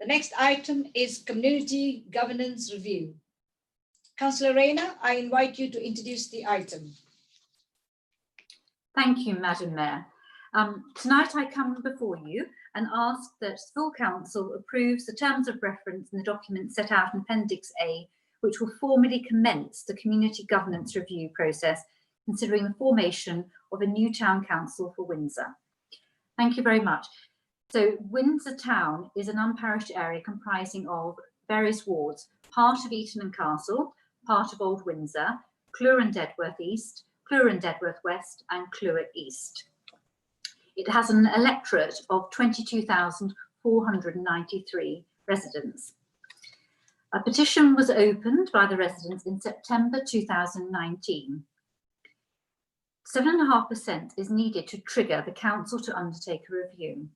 The next item is Community Governance Review. Councillor Rayner, I invite you to introduce the item. Thank you, Madam Mayor. Tonight I come before you and ask that full council approves the terms of reference in the document set out in Appendix A, which will formally commence the community governance review process, considering the formation of a new town council for Windsor. Thank you very much. So Windsor Town is an unparished area comprising of various wards, part of Eton and Castle, part of Old Windsor, Cllr and Dedworth East, Cllr and Dedworth West, and Cllr East. It has an electorate of 22,493 residents. A petition was opened by the residents in September 2019. 7.5% is needed to trigger the council to undertake a review.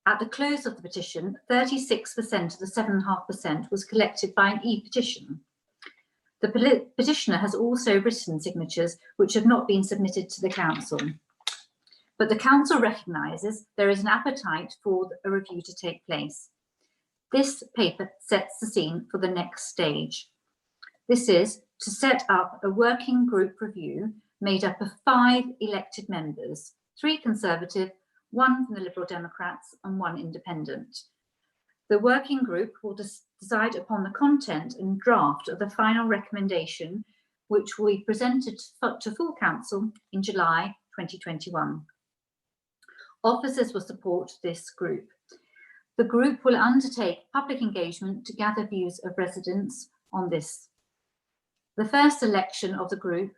At the close of the petition, 36% of the 7.5% was collected by an e-petition. The petitioner has also written signatures which have not been submitted to the council. But the council recognises there is an appetite for a review to take place. This paper sets the scene for the next stage. This is to set up a working group review made up of 5 elected members, 3 Conservative, 1 from the Liberal Democrats and 1 Independent. The working group will decide upon the content and draft of the final recommendation, which will be presented to full council in July 2021. Officers will support this group. The group will undertake public engagement to gather views of residents on this. The first election of the group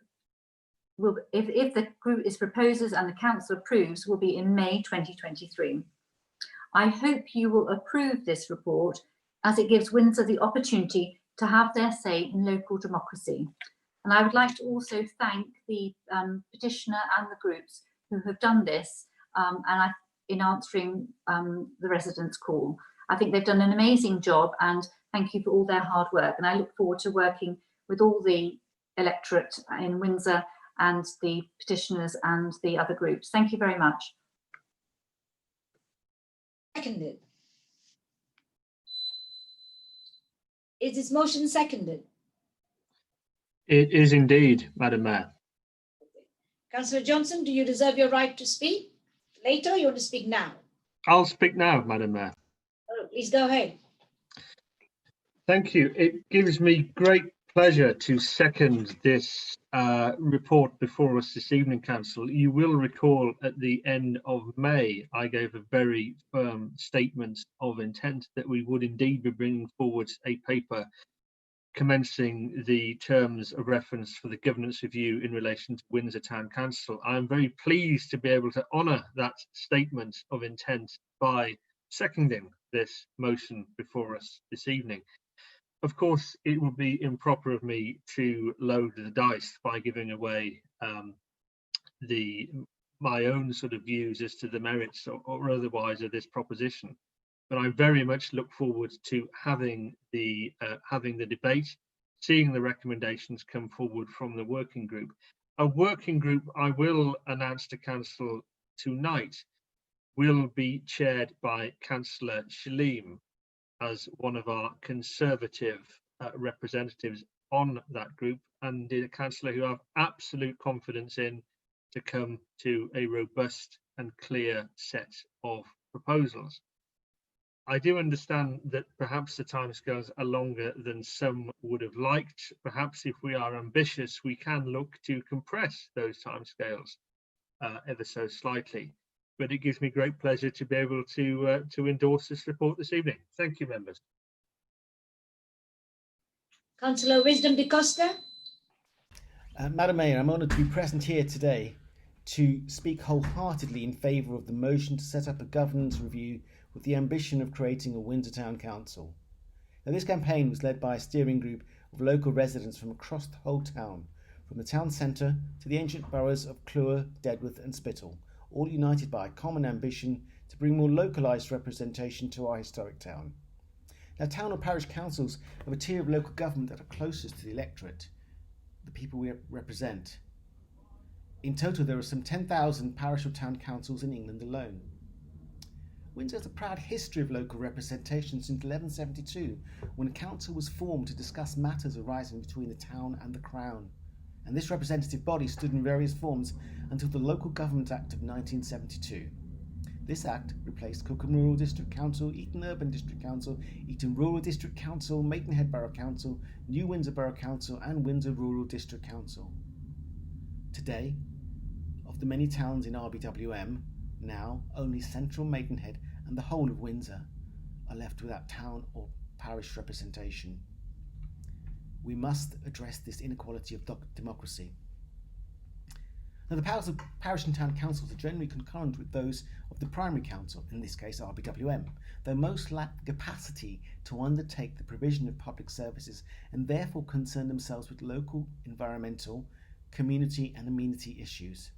will, if the group is proposes and the council approves, will be in May 2023. I hope you will approve this report as it gives Windsor the opportunity to have their say in local democracy. And I would like to also thank the petitioner and the groups who have done this in answering the residents' call. I think they've done an amazing job, and thank you for all their hard work. And I look forward to working with all the electorate in Windsor and the petitioners and the other groups. Thank you very much. Seconded. Is this motion seconded? It is indeed, Madam Mayor. Councillor Johnson, do you reserve your right to speak later, or you want to speak now? I'll speak now, Madam Mayor. Oh, please go ahead. Thank you. It gives me great pleasure to second this report before us this evening, Council. You will recall at the end of May, I gave a very firm statement of intent that we would indeed be bringing forward a paper commencing the terms of reference for the governance review in relation to Windsor Town Council. I am very pleased to be able to honour that statement of intent by seconding this motion before us this evening. Of course, it would be improper of me to load the dice by giving away my own sort of views as to the merits or otherwise of this proposition. But I very much look forward to having the debate, seeing the recommendations come forward from the working group. A working group, I will announce to Council tonight, will be chaired by Councillor Shaleem as one of our Conservative representatives on that group, and a councillor who I have absolute confidence in to come to a robust and clear set of proposals. I do understand that perhaps the timescales are longer than some would have liked. Perhaps if we are ambitious, we can look to compress those timescales ever so slightly. But it gives me great pleasure to be able to endorse this report this evening. Thank you, members. Councillor Wisdom Da Costa. Madam Mayor, I'm honoured to be present here today to speak wholeheartedly in favour of the motion to set up a governance review with the ambition of creating a Windsor Town Council. Now, this campaign was led by a steering group of local residents from across the whole town, from the town centre to the ancient boroughs of Cllr, Dedworth and Spittal, all united by a common ambition to bring more localised representation to our historic town. Now, town or parish councils are a tier of local government that are closest to the electorate, the people we represent. In total, there are some 10,000 parish or town councils in England alone. Windsor has a proud history of local representation since 1172, when a council was formed to discuss matters arising between the town and the Crown. And this representative body stood in various forms until the Local Government Act of 1972. This act replaced Cookham Rural District Council, Eton Urban District Council, Eton Rural District Council, Maidenhead Borough Council, New Windsor Borough Council and Windsor Rural District Council. Today, of the many towns in RBWM, now only central Maidenhead and the whole of Windsor are left without town or parish representation. We must address this inequality of democracy. Now, the powers of parish and town councils are generally concurrent with those of the primary council, in this case RBWM, though most lack the capacity to undertake the provision of public services and therefore concern themselves with local, environmental, community and amenity issues.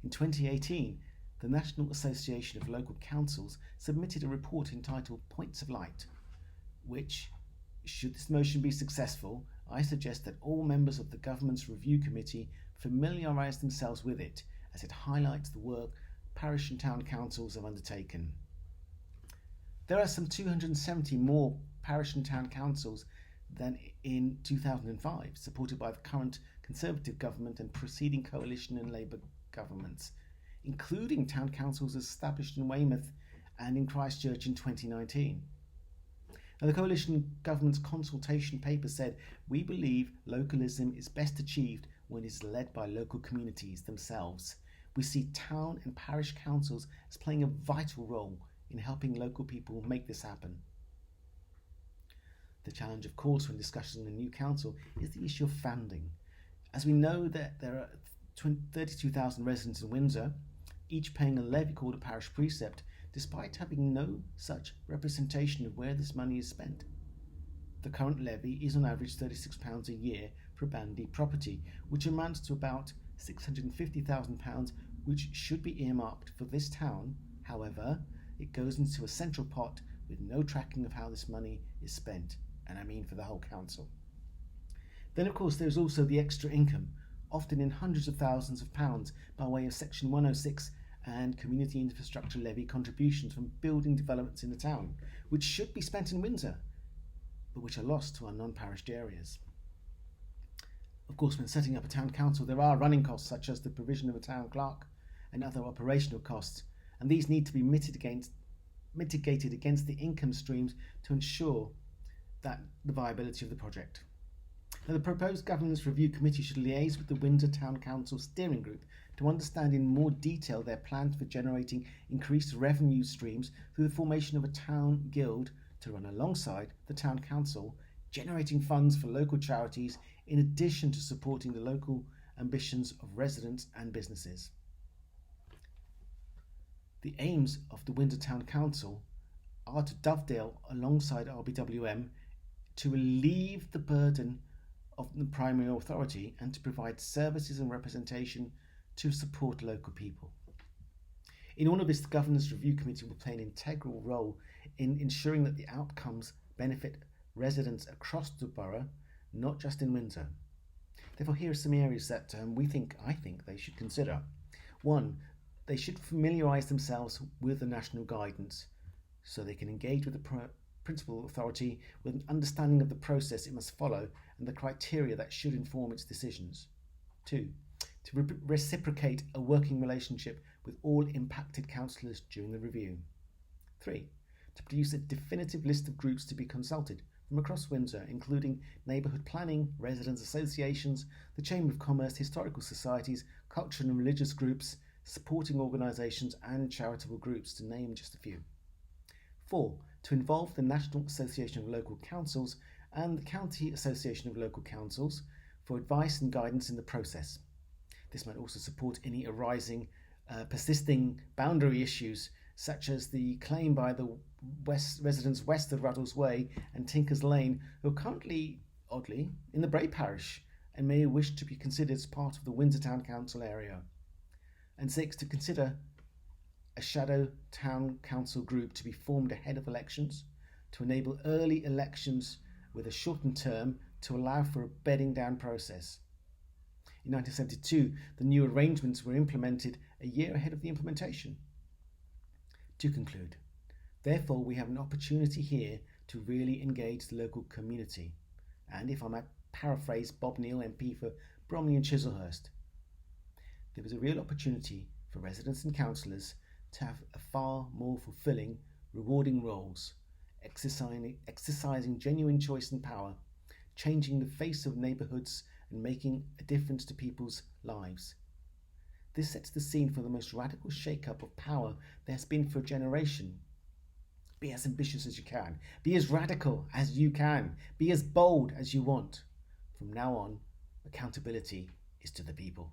In 2018, the National Association of Local Councils submitted a report entitled Points of Light, which, should this motion be successful, I suggest that all members of the Government's Review Committee familiarise themselves with it, as it highlights the work parish and town councils have undertaken. There are some 270 more parish and town councils than in 2005, supported by the current Conservative government and preceding Coalition and Labour governments, including town councils established in Weymouth and in Christchurch in 2019. Now, the Coalition government's consultation paper said, "We believe localism is best achieved when it is led by local communities themselves. We see town and parish councils as playing a vital role in helping local people make this happen." The challenge, of course, when discussing the new council is the issue of funding. As we know that there are 32,000 residents in Windsor, each paying a levy called a parish precept, despite having no such representation of where this money is spent. The current levy is on average £36 a year for a Band D property, which amounts to about £650,000, which should be earmarked for this town. However, it goes into a central pot with no tracking of how this money is spent, and I mean for the whole council. Then, of course, there's also the extra income, often in hundreds of thousands of pounds by way of Section 106 and Community Infrastructure Levy contributions from building developments in the town, which should be spent in Windsor, but which are lost to our non-parished areas. Of course, when setting up a town council, there are running costs such as the provision of a town clerk and other operational costs, and these need to be mitigated against the income streams to ensure that the viability of the project. Now, the proposed Governance Review Committee should liaise with the Windsor Town Council Steering Group to understand in more detail their plans for generating increased revenue streams through the formation of a town guild to run alongside the Town Council, generating funds for local charities in addition to supporting the local ambitions of residents and businesses. The aims of the Windsor Town Council are to dovetail alongside RBWM to relieve the burden of the primary authority and to provide services and representation to support local people. In all of this, the Governance Review Committee will play an integral role in ensuring that the outcomes benefit residents across the borough, not just in Windsor. Therefore, here are some areas that I think they should consider. 1, they should familiarise themselves with the national guidance so they can engage with the principal authority with an understanding of the process it must follow and the criteria that should inform its decisions. 2, to reciprocate a working relationship with all impacted councillors during the review. 3, to produce a definitive list of groups to be consulted from across Windsor, including neighbourhood planning, residents associations, the Chamber of Commerce, historical societies, cultural and religious groups, supporting organisations and charitable groups, to name just a few. 4, to involve the National Association of Local Councils and the County Association of Local Councils for advice and guidance in the process. This might also support any arising, persisting boundary issues, such as the claim by the residents west of Ruddles Way and Tinkers Lane, who are currently, oddly, in the Bray parish and may wish to be considered as part of the Windsor Town Council area. And 6, to consider a shadow town council group to be formed ahead of elections to enable early elections with a shortened term to allow for a bedding down process. In 1972, the new arrangements were implemented a year ahead of the implementation. To conclude, Therefore, we have an opportunity here to really engage the local community. And if I might paraphrase Bob Neal, MP for Bromley and Chislehurst, there was a real opportunity for residents and councillors to have a far more fulfilling, rewarding roles, exercising genuine choice and power, changing the face of neighbourhoods and making a difference to people's lives. This sets the scene for the most radical shake-up of power there has been for a generation. Be as ambitious as you can. Be as radical as you can. Be as bold as you want. From now on, accountability is to the people.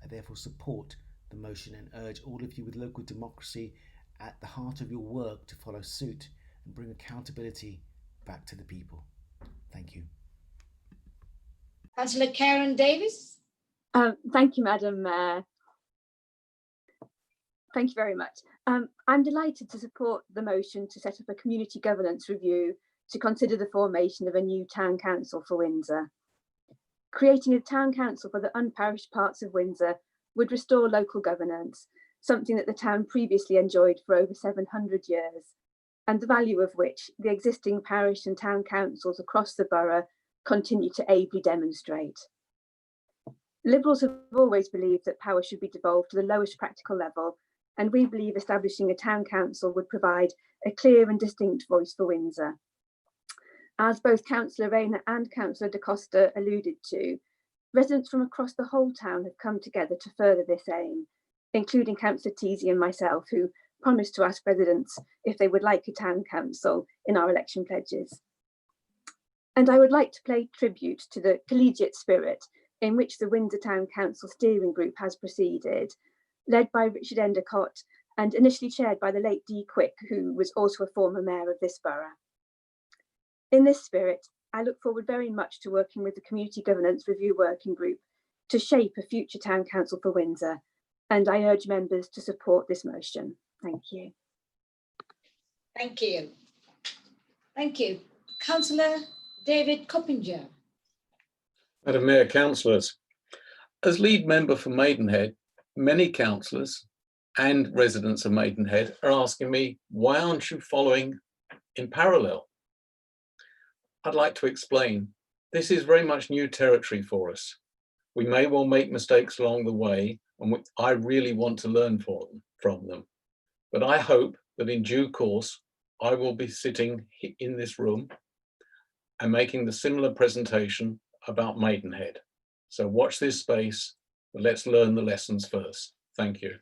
I therefore support the motion and urge all of you with local democracy at the heart of your work to follow suit and bring accountability back to the people. Thank you. Councillor Karen Davis. Thank you, Madam Mayor. Thank you very much. I'm delighted to support the motion to set up a community governance review to consider the formation of a new town council for Windsor. Creating a town council for the unparished parts of Windsor would restore local governance, something that the town previously enjoyed for over 700 years, and the value of which the existing parish and town councils across the borough continue to ably demonstrate. Liberals have always believed that power should be devolved to the lowest practical level, and we believe establishing a town council would provide a clear and distinct voice for Windsor. As both Councillor Rayner and Councillor Da Costa alluded to, residents from across the whole town have come together to further this aim, including Councillor Teasey and myself, who promised to ask residents if they would like a town council in our election pledges. And I would like to pay tribute to the collegiate spirit in which the Windsor Town Council steering group has proceeded, led by Richard Endicott and initially chaired by the late Dee Quick, who was also a former mayor of this borough. In this spirit, I look forward very much to working with the Community Governance Review Working Group to shape a future town council for Windsor, and I urge members to support this motion. Thank you. Thank you. Thank you. Councillor David Coppinger. Madam Mayor, councillors, as lead member for Maidenhead, many councillors and residents of Maidenhead are asking me, why aren't you following in parallel? I'd like to explain. This is very much new territory for us. We may well make mistakes along the way, and I really want to learn from them. But I hope that in due course, I will be sitting in this room and making the similar presentation about Maidenhead. So watch this space, but let's learn the lessons first. Thank you.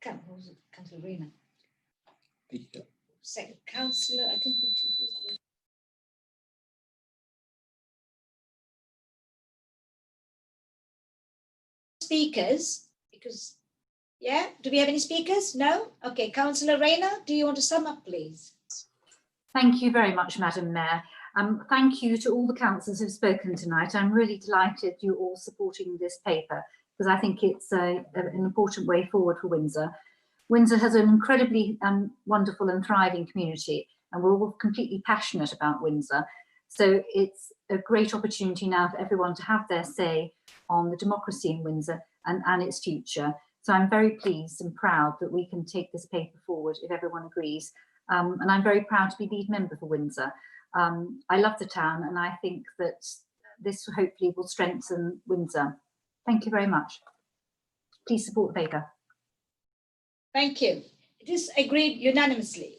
Councillor Rayner. Second, Councillor, I think speakers, because, yeah, do we have any speakers? No? Okay, Councillor Rayner, do you want to sum up, please? Thank you very much, Madam Mayor. Thank you to all the councillors who've spoken tonight. I'm really delighted you're all supporting this paper, because I think it's an important way forward for Windsor. Windsor has an incredibly wonderful and thriving community, and we're all completely passionate about Windsor. So it's a great opportunity now for everyone to have their say on the democracy in Windsor and its future. So I'm very pleased and proud that we can take this paper forward if everyone agrees. And I'm very proud to be lead member for Windsor. I love the town, and I think that this hopefully will strengthen Windsor. Thank you very much. Please support the paper. Thank you. It is agreed unanimously.